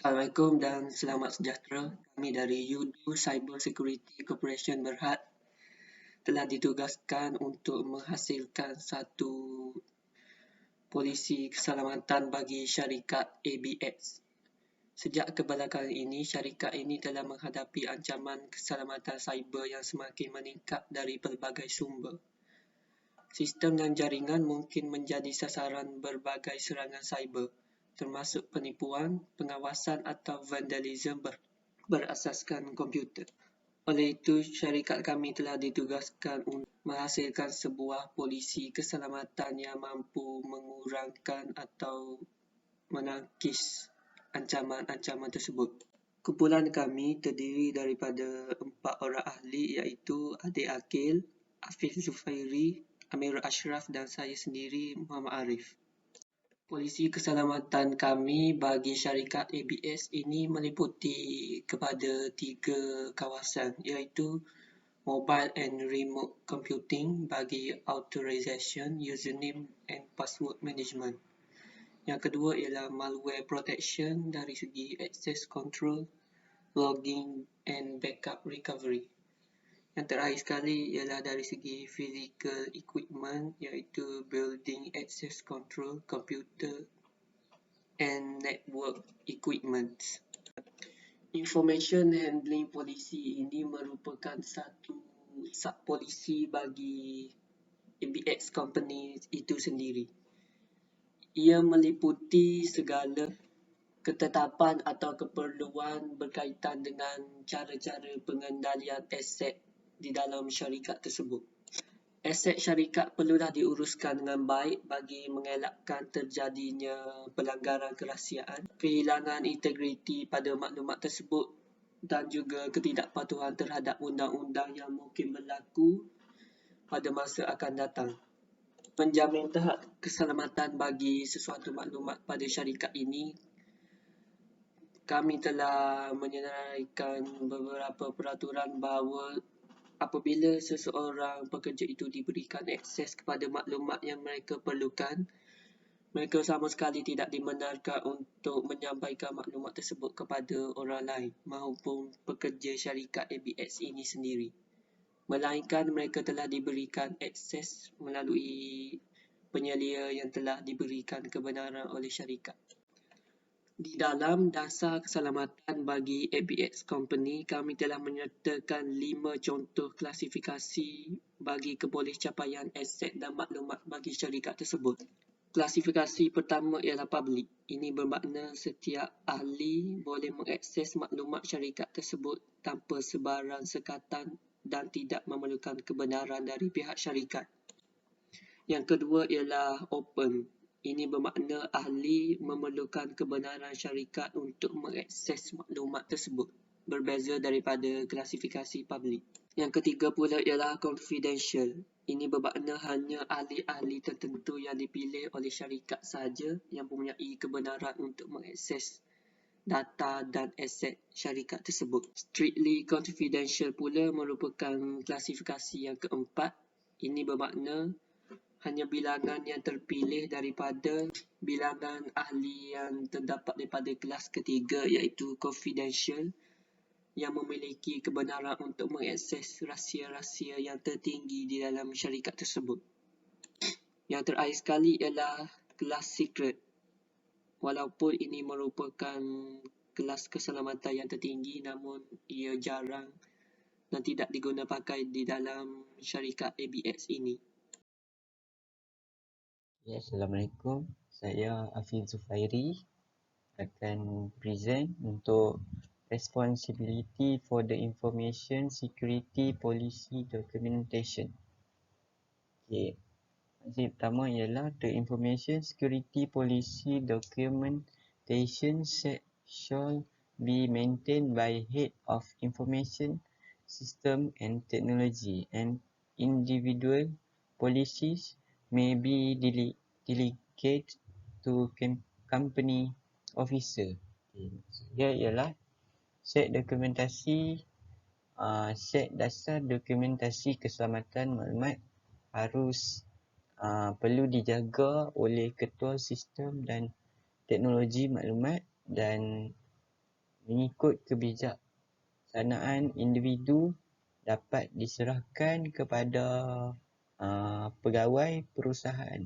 Assalamualaikum dan selamat sejahtera. Kami dari UDU Cyber Security Corporation Berhad telah ditugaskan untuk menghasilkan satu polisi keselamatan bagi syarikat ABX. Sejak kebelakangan ini, syarikat ini telah menghadapi ancaman keselamatan cyber yang semakin meningkat dari pelbagai sumber. Sistem dan jaringan mungkin menjadi sasaran berbagai serangan cyber, termasuk penipuan, pengawasan atau vandalisme berasaskan komputer. Oleh itu, syarikat kami telah ditugaskan untuk menghasilkan sebuah polisi keselamatan yang mampu mengurangkan atau menangkis ancaman-ancaman tersebut. Kumpulan kami terdiri daripada 4 orang ahli iaitu Adik Akil, Hafiz Zufairi, Amirul Ashraf dan saya sendiri Muhammad Arif. Polisi keselamatan kami bagi syarikat ABS ini meliputi kepada 3 kawasan iaitu Mobile and Remote Computing bagi Authorization, Username and Password Management. Yang kedua ialah Malware Protection dari segi Access Control, Logging and Backup Recovery. Yang terakhir sekali ialah dari segi Physical Equipment iaitu Building Access Control, Computer and Network Equipment. Information Handling Policy ini merupakan satu sub-polisi bagi ABX Company itu sendiri. Ia meliputi segala ketetapan atau keperluan berkaitan dengan cara-cara pengendalian aset di dalam syarikat tersebut. Aset syarikat perlulah diuruskan dengan baik bagi mengelakkan terjadinya pelanggaran kerahsiaan, kehilangan integriti pada maklumat tersebut dan juga ketidakpatuhan terhadap undang-undang yang mungkin berlaku pada masa akan datang. Menjamin tahap keselamatan bagi sesuatu maklumat pada syarikat ini, kami telah menyenaraikan beberapa peraturan bahawa apabila seseorang pekerja itu diberikan akses kepada maklumat yang mereka perlukan, mereka sama sekali tidak dibenarkan untuk menyampaikan maklumat tersebut kepada orang lain maupun pekerja syarikat ABX ini sendiri. Melainkan mereka telah diberikan akses melalui penyelia yang telah diberikan kebenaran oleh syarikat. Di dalam dasar keselamatan bagi ABX Company, kami telah menyertakan 5 contoh klasifikasi bagi kebolehcapaian aset dan maklumat bagi syarikat tersebut. Klasifikasi pertama ialah public. Ini bermakna setiap ahli boleh mengakses maklumat syarikat tersebut tanpa sebarang sekatan dan tidak memerlukan kebenaran dari pihak syarikat. Yang kedua ialah open. Ini bermakna ahli memerlukan kebenaran syarikat untuk mengakses maklumat tersebut, berbeza daripada klasifikasi public. Yang ketiga pula ialah confidential. Ini bermakna hanya ahli-ahli tertentu yang dipilih oleh syarikat sahaja yang mempunyai kebenaran untuk mengakses data dan aset syarikat tersebut. Strictly confidential pula merupakan klasifikasi yang keempat. Ini bermakna hanya bilangan yang terpilih daripada bilangan ahli yang terdapat daripada kelas ketiga iaitu confidential yang memiliki kebenaran untuk mengakses rahsia-rahsia yang tertinggi di dalam syarikat tersebut. Yang terakhir sekali ialah kelas secret. Walaupun ini merupakan kelas keselamatan yang tertinggi, namun ia jarang dan tidak diguna pakai di dalam syarikat ABX ini. Ya, Assalamualaikum. Saya Hafiz Zufairi akan present untuk Responsibility for the Information Security Policy Documentation. Okay. Maksud pertama ialah the Information Security Policy Documentation shall be maintained by Head of Information System and Technology, and individual policies may be delegated to company officer. Dia ialah set dokumentasi, set dasar dokumentasi keselamatan maklumat harus perlu dijaga oleh ketua sistem dan teknologi maklumat dan mengikut kebijaksanaan individu dapat diserahkan kepada pegawai perusahaan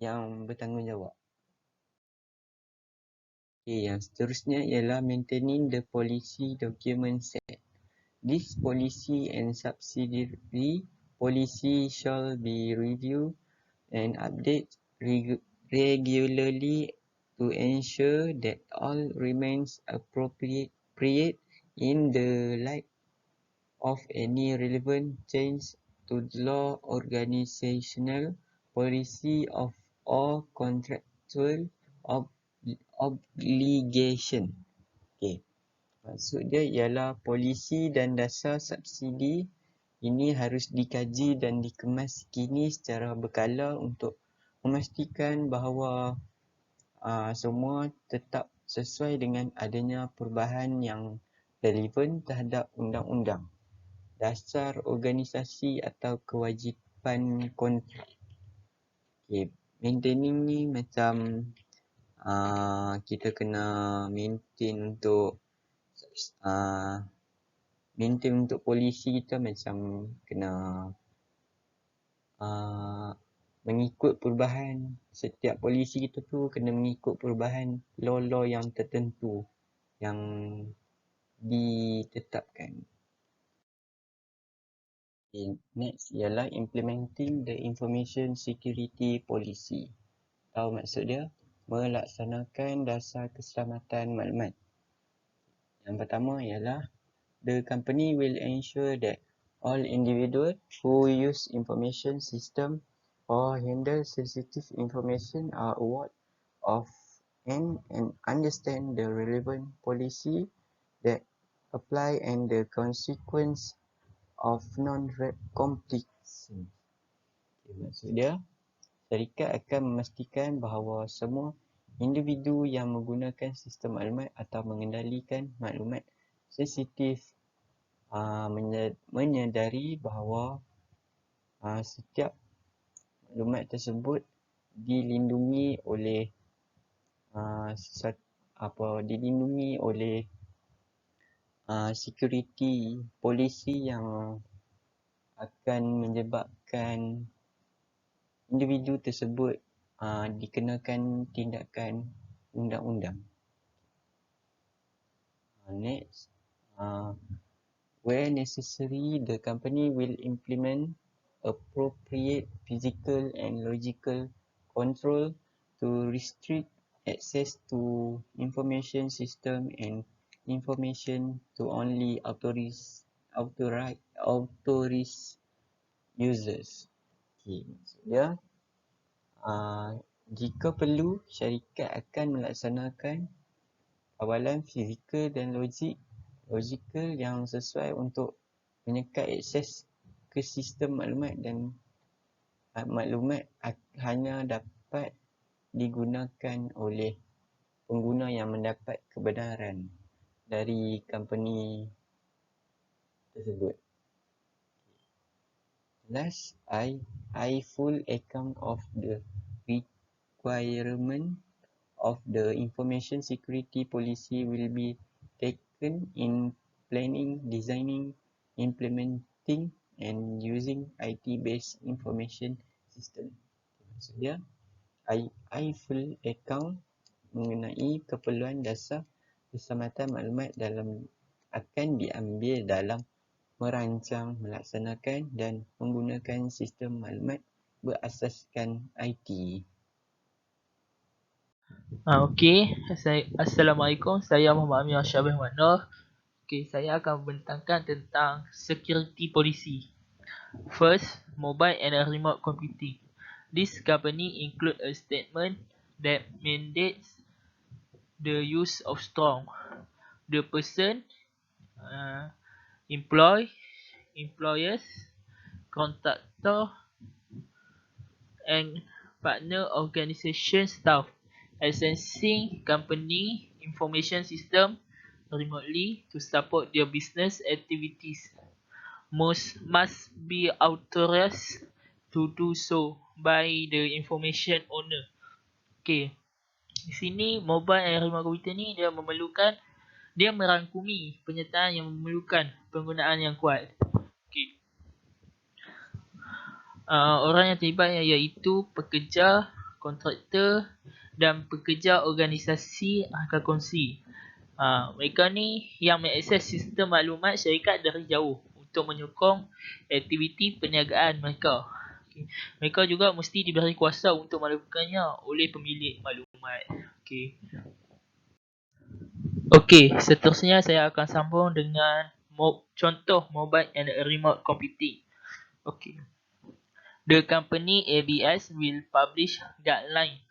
yang bertanggungjawab. Okay, yang seterusnya ialah maintaining the policy document set. This policy and subsidiary policy shall be reviewed and updated regularly to ensure that all remains appropriate in the light of any relevant change to the law, organizational policy of or contractual obligation. Okay. Maksud dia ialah polisi dan dasar subsidi ini harus dikaji dan dikemas kini secara berkala untuk memastikan bahawa semua tetap sesuai dengan adanya perubahan yang relevan terhadap undang-undang, dasar organisasi atau kewajipan kontrak. Okay. Maintaining ni macam kita kena maintain untuk polisi kita, macam kena mengikut perubahan. Setiap polisi kita tu kena mengikut perubahan law-law yang tertentu yang ditetapkan. Okay, next ialah implementing the information security policy. Tahu maksud dia? Melaksanakan dasar keselamatan maklumat. Yang pertama ialah the company will ensure that all individuals who use information system or handle sensitive information are aware of and understand the relevant policy that apply and the consequence of non-compliance. Okay, maksud dia, syarikat akan memastikan bahawa semua individu yang menggunakan sistem maklumat atau mengendalikan maklumat sensitif menyedari bahawa setiap maklumat tersebut dilindungi oleh security polisi yang akan menyebabkan individu tersebut dikenakan tindakan undang-undang. Next, where necessary, the company will implement appropriate physical and logical control to restrict access to information system and information to only authorized users. Okay, maksud dia, jika perlu, syarikat akan melaksanakan kawalan fizikal dan logikal yang sesuai untuk menyekat akses ke sistem maklumat, dan maklumat hanya dapat digunakan oleh pengguna yang mendapat kebenaran dari company tersebut. Last, I full account of the requirement of the information security policy will be taken in planning, designing, implementing and using IT-based information system. Maksud dia, I full account mengenai keperluan dasar keselamatan maklumat akan diambil dalam merancang, melaksanakan dan menggunakan sistem maklumat berasaskan IT. Okey, Assalamualaikum. Saya Muhammad Amir Syabih Nur. Okey, saya akan membentangkan tentang security policy. First, mobile and remote computing. This company include a statement that mandates the use of strong. The person, employers, contractor and partner organisation staff accessing company information system remotely to support their business activities must be authorized to do so by the information owner. Okay, di sini mobile and remote computer ni dia memerlukan Dia merangkumi penyertaan yang memerlukan penggunaan yang kuat. Okay. Orang yang terlibat iaitu pekerja, kontraktor dan pekerja organisasi akal kongsi. Mereka ni yang mengakses sistem maklumat syarikat dari jauh untuk menyokong aktiviti perniagaan mereka. Okay. Mereka juga mesti diberi kuasa untuk melakukannya oleh pemilik maklumat. Okey, seterusnya saya akan sambung dengan contoh mobile and remote computing. Okey. The company ABS will publish guideline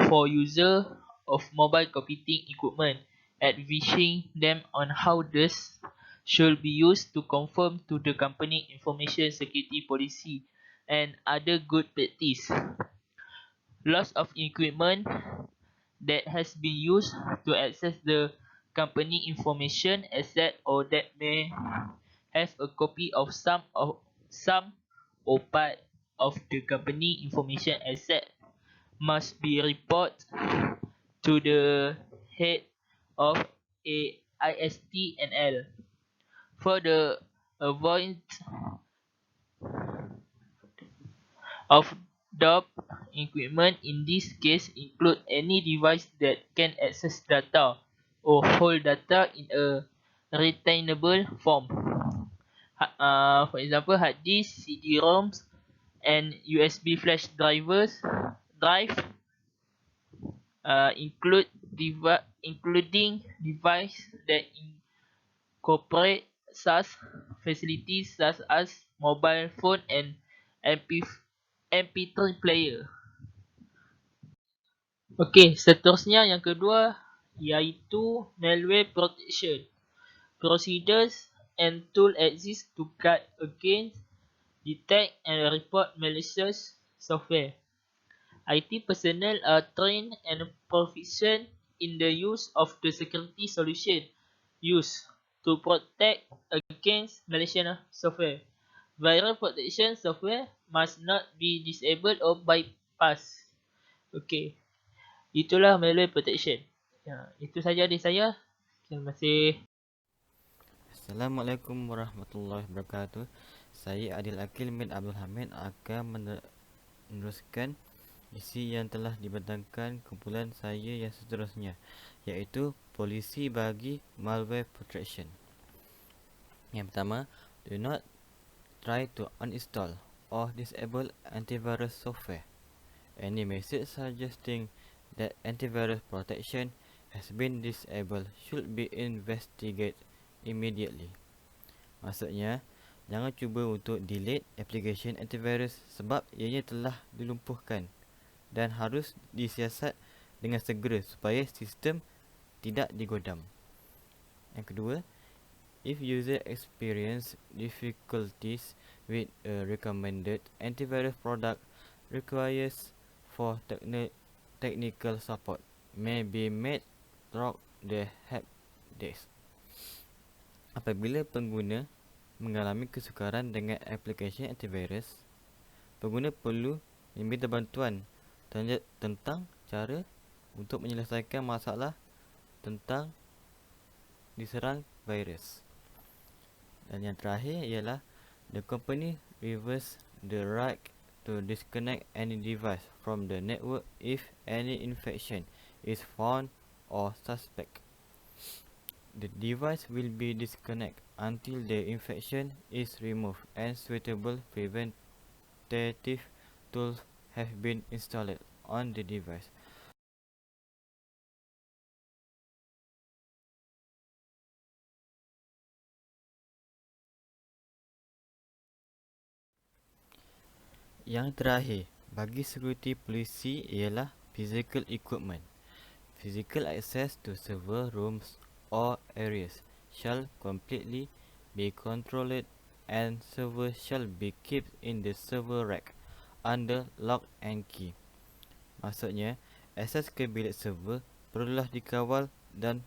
for user of mobile computing equipment, advising them on how this should be used to conform to the company information security policy and other good practice. Loss of equipment that has been used to access the company information asset or that may have a copy of some or part of the company information asset must be reported to the head of a ISTNL. For the avoidance of DOP equipment in this case include any device that can access data or hold data in a retainable form. For example, hard disk, CD-ROMs, and USB flash drive including device that incorporate SaaS facilities such as mobile phone and MP3 player. Okey, seterusnya yang kedua iaitu malware protection. Procedures and tools exist to guard against, detect and report malicious software. IT personnel are trained and proficient in the use of the security solution used to protect against malicious software. Viral protection software must not be disabled or bypassed. Okey, itulah malware protection. Itu saja dari saya. Terima kasih. Assalamualaikum warahmatullahi wabarakatuh. Saya Adil Akil bin Abdul Hamid akan meneruskan isi yang telah dibentangkan kumpulan saya yang seterusnya, iaitu polisi bagi malware protection. Yang pertama, do not try to uninstall or disable antivirus software. Any message suggesting that antivirus protection has been disabled should be investigated immediately. Maksudnya, jangan cuba untuk delete application antivirus sebab ianya telah dilumpuhkan dan harus disiasat dengan segera supaya sistem tidak digodam. Yang kedua, if user experience difficulties with a recommended antivirus product requires for technical support may be made through the help desk. Apabila pengguna mengalami kesukaran dengan aplikasi antivirus, pengguna perlu meminta bantuan tentang cara untuk menyelesaikan masalah tentang diserang virus. Dan yang terakhir ialah the company reserves the right to disconnect any device from the network if any infection is found or suspect. The device will be disconnected until the infection is removed and suitable preventative tools have been installed on the device. Yang terakhir, bagi security polisi ialah physical equipment. Physical access to server rooms or areas shall completely be controlled and server shall be kept in the server rack under lock and key. Maksudnya, akses ke bilik server perlulah dikawal dan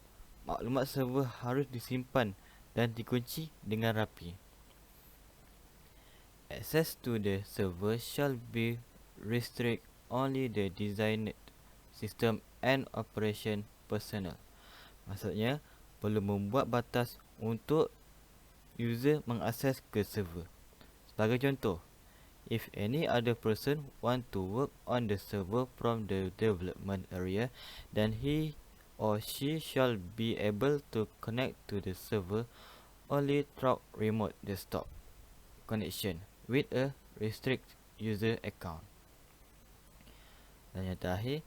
maklumat server harus disimpan dan dikunci dengan rapi. Access to the server shall be restrict only the designated system and operation personnel. Maksudnya, perlu membuat batas untuk user mengakses ke server. Sebagai contoh, if any other person want to work on the server from the development area, then he or she shall be able to connect to the server only through remote desktop connection with a restricted user account. Dan yang terakhir,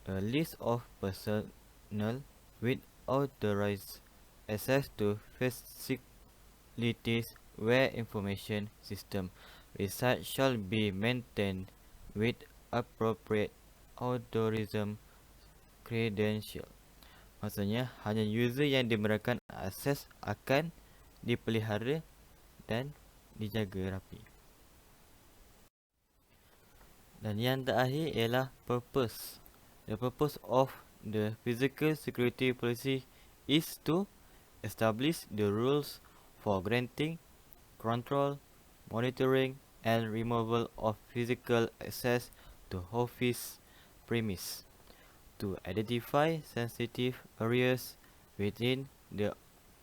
a list of personnel with authorized access to facilities where information system reside shall be maintained with appropriate authorism credential. Maksudnya, hanya user yang diberikan akses akan dipelihara dan dijaga rapi. Dan yang terakhir ialah purpose. The purpose of the physical security policy is to establish the rules for granting, control, monitoring, and removal of physical access to office premise, to identify sensitive areas within the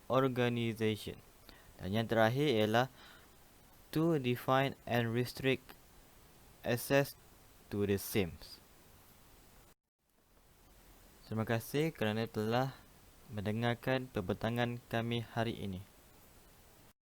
organization. Dan yang terakhir ialah to define and restrict access to the same. Terima kasih kerana telah mendengarkan pembentangan kami hari ini.